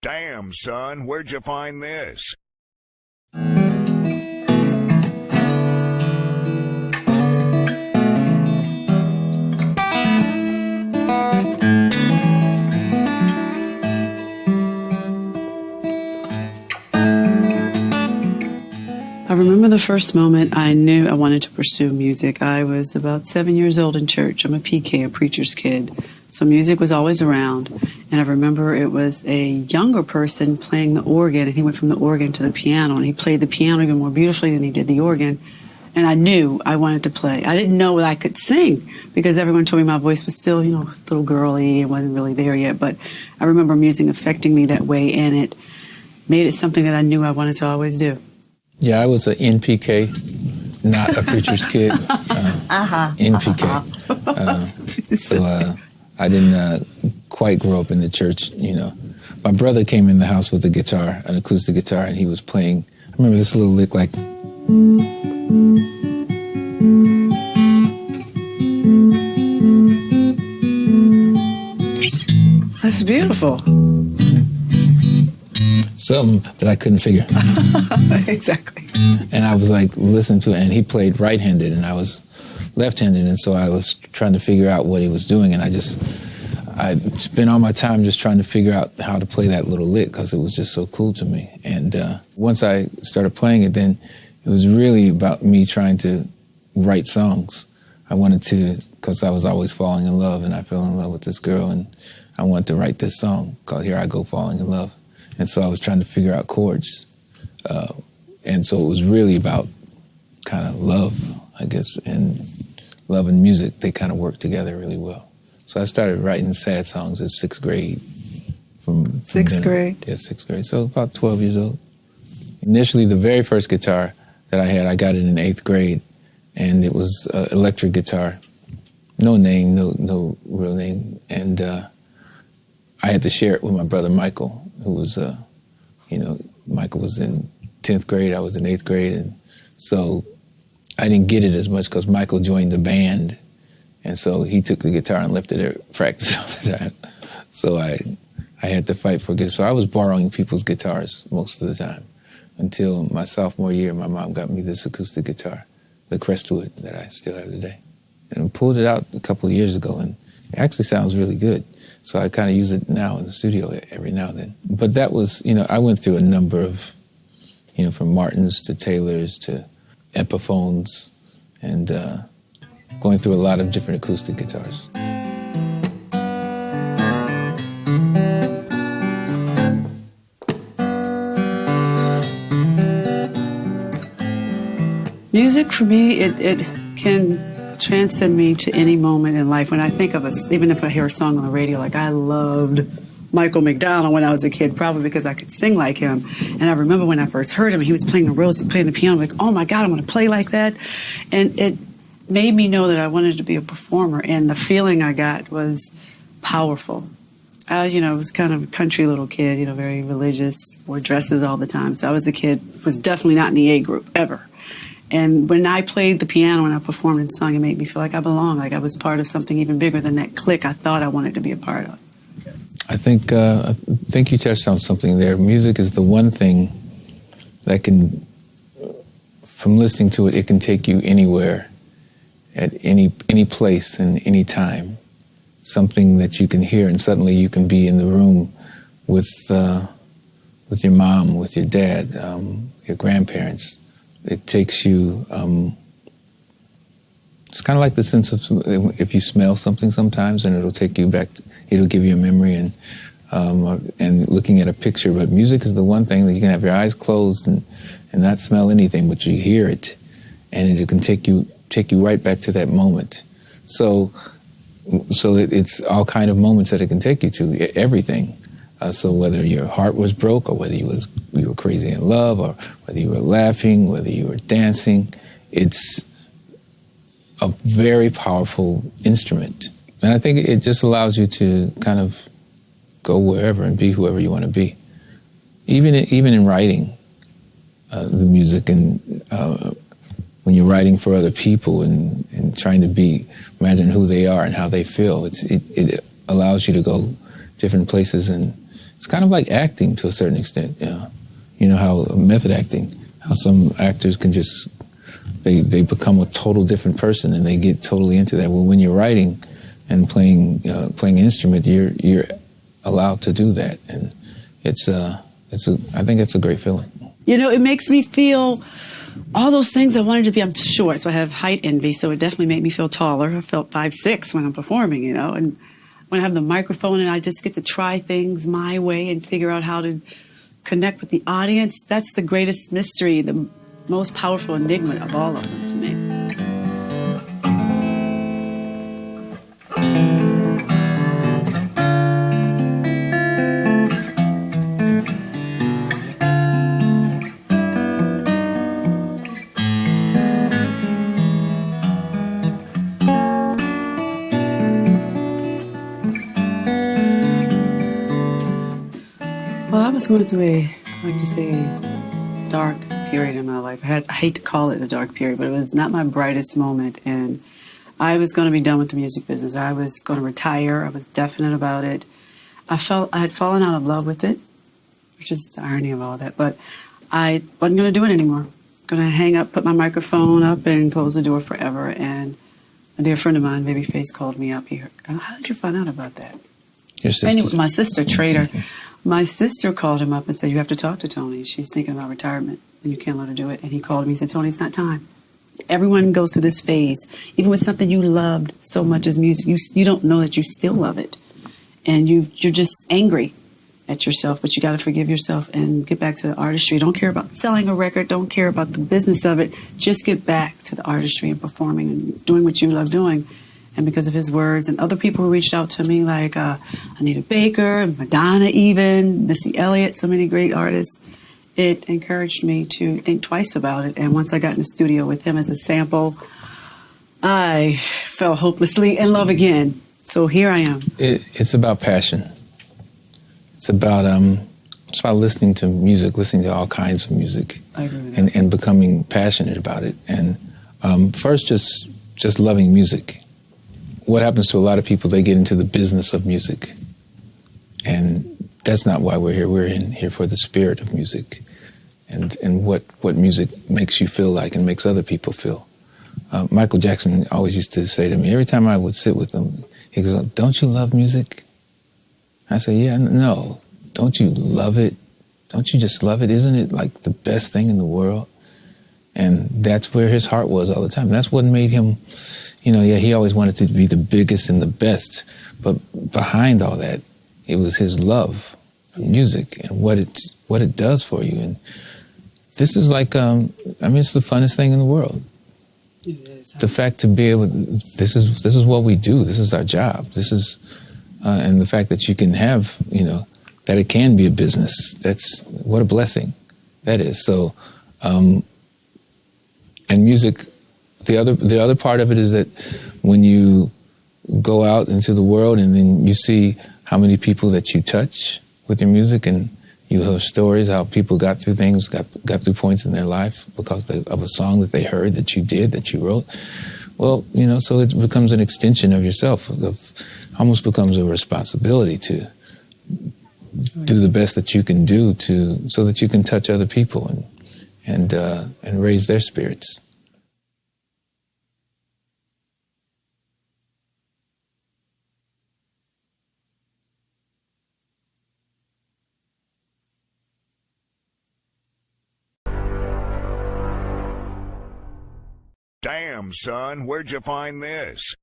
Damn, son, where'd you find this? I remember the first moment I knew I wanted to pursue music. I was about 7 years old in church. I'm a PK, a preacher's kid. So music was always around. And I remember it was a younger person playing the organ, and he went from the organ to the piano, and he played the piano even more beautifully than he did the organ. And I knew I wanted to play. I didn't know that I could sing because everyone told me my voice was still, a little girly. It wasn't really there yet. But I remember music affecting me that way, and it made it something that I knew I wanted to always do. Yeah, I was an NPK, not a preacher's kid. NPK. So I didn't quite grow up in the church, My brother came in the house with a guitar, an acoustic guitar, and he was playing. I remember this little lick like. That's beautiful. Something that I couldn't figure. Exactly. And I was like, listening to it, and he played right-handed, and I was left-handed, and so I was trying to figure out what he was doing, and I spent all my time just trying to figure out how to play that little lick because it was just so cool to me. And once I started playing it, then it was really about me trying to write songs. I wanted to, because I was always falling in love, and I fell in love with this girl, and I wanted to write this song called Here I Go Falling in Love. And so I was trying to figure out chords. And so it was really about kind of love, I guess, and love and music. They kind of work together really well. So I started writing sad songs in sixth grade. Sixth grade? Yeah, sixth grade. So about 12 years old. Initially, the very first guitar that I had, I got it in eighth grade. And it was an electric guitar. No name, no real name. And I had to share it with my brother Michael, who was, Michael was in 10th grade, I was in 8th grade, and so I didn't get it as much because Michael joined the band, and so he took the guitar and left it at practice all the time. So I had to fight for it. So I was borrowing people's guitars most of the time until my sophomore year. My mom got me this acoustic guitar, the Crestwood, that I still have today. And I pulled it out a couple of years ago, and it actually sounds really good. So I kind of use it now in the studio every now and then. But that was, I went through a number of, from Martins to Taylors to Epiphones, and going through a lot of different acoustic guitars. Music, for me, it can transcend me to any moment in life. When I think of even if I hear a song on the radio, like I loved Michael McDonald when I was a kid, probably because I could sing like him. And I remember when I first heard him, he was playing the Rose, he was playing the piano, like, oh my God, I want to play like that. And it made me know that I wanted to be a performer, and the feeling I got was powerful. I was kind of a country little kid, very religious, wore dresses all the time. So I was a kid, was definitely not in the A group, ever. And when I played the piano and I performed and sung, it made me feel like I belonged, like I was part of something even bigger than that clique I thought I wanted to be a part of. I think you touched on something there. Music is the one thing that can, from listening to it, it can take you anywhere, at any place and any time. Something that you can hear, and suddenly you can be in the room with your mom, with your dad, your grandparents. It takes you, it's kind of like the sense of, if you smell something sometimes, and it'll take you back, it'll give you a memory, and looking at a picture. But music is the one thing that you can have your eyes closed and not smell anything, but you hear it, and it can take you right back to that moment. So it's all kind of moments that it can take you to, everything. So whether your heart was broke, or whether you were crazy in love, or whether you were laughing, whether you were dancing, it's a very powerful instrument. And I think it just allows you to kind of go wherever and be whoever you want to be. Even in writing the music, and when you're writing for other people and trying to imagine who they are and how they feel, it allows you to go different places and it's kind of like acting to a certain extent. You know how method acting, how some actors can just they become a total different person and they get totally into that. Well, when you're writing and playing an instrument, you're allowed to do that, and I think it's a great feeling. You know, it makes me feel all those things I wanted to be. I'm short, so I have height envy, so it definitely made me feel taller. I felt 5'6" when I'm performing, you know, and when I have the microphone and I just get to try things my way and figure out how to connect with the audience, that's the greatest mystery, the most powerful enigma of all of them to me. Well, I was going through a dark period in my life. I hate to call it a dark period, but it was not my brightest moment. And I was going to be done with the music business. I was going to retire. I was definite about it. I had fallen out of love with it, which is the irony of all that. But I wasn't going to do it anymore. Going to hang up, put my microphone up, and close the door forever. And a dear friend of mine, Babyface, called me up. He heard, "How did you find out about that?" Your sister? Anyway, my sister, Trader. My sister called him up and said, "You have to talk to Toni. She's thinking about retirement, and you can't let her do it." And he called me and said, "Toni, it's not time. Everyone goes through this phase. Even with something you loved so much as music, you don't know that you still love it. And you're just angry at yourself, but you got to forgive yourself and get back to the artistry. Don't care about selling a record. Don't care about the business of it. Just get back to the artistry and performing and doing what you love doing." And because of his words and other people who reached out to me, like Anita Baker, Madonna even, Missy Elliott, so many great artists, it encouraged me to think twice about it. And once I got in the studio with him as a sample, I fell hopelessly in love again. So here I am. It's about passion. It's about listening to music, listening to all kinds of music. I agree with that. And becoming passionate about it. And first, just loving music. What happens to a lot of people, they get into the business of music. And that's not why we're here. We're here for the spirit of music and what music makes you feel like and makes other people feel. Michael Jackson always used to say to me, every time I would sit with him, he goes, "Don't you love music?" I say, "Yeah, no. Don't you love it? Don't you just love it? Isn't it like the best thing in the world?" And that's where his heart was all the time. That's what made him, he always wanted to be the biggest and the best. But behind all that, it was his love for music and what it does for you. And this is like, it's the funnest thing in the world. It is. The fact to be able, this is what we do. This is our job. This is, and the fact that you can have, that it can be a business. That's what a blessing that is. So, and music, the other part of it is that when you go out into the world and then you see how many people that you touch with your music, and you hear stories how people got through things, got through points in their life because of a song that they heard, that you wrote. Well, so it becomes an extension of yourself. Almost becomes a responsibility to do the best that you can do so that you can touch other people and raise their spirits. Damn, son, where'd you find this?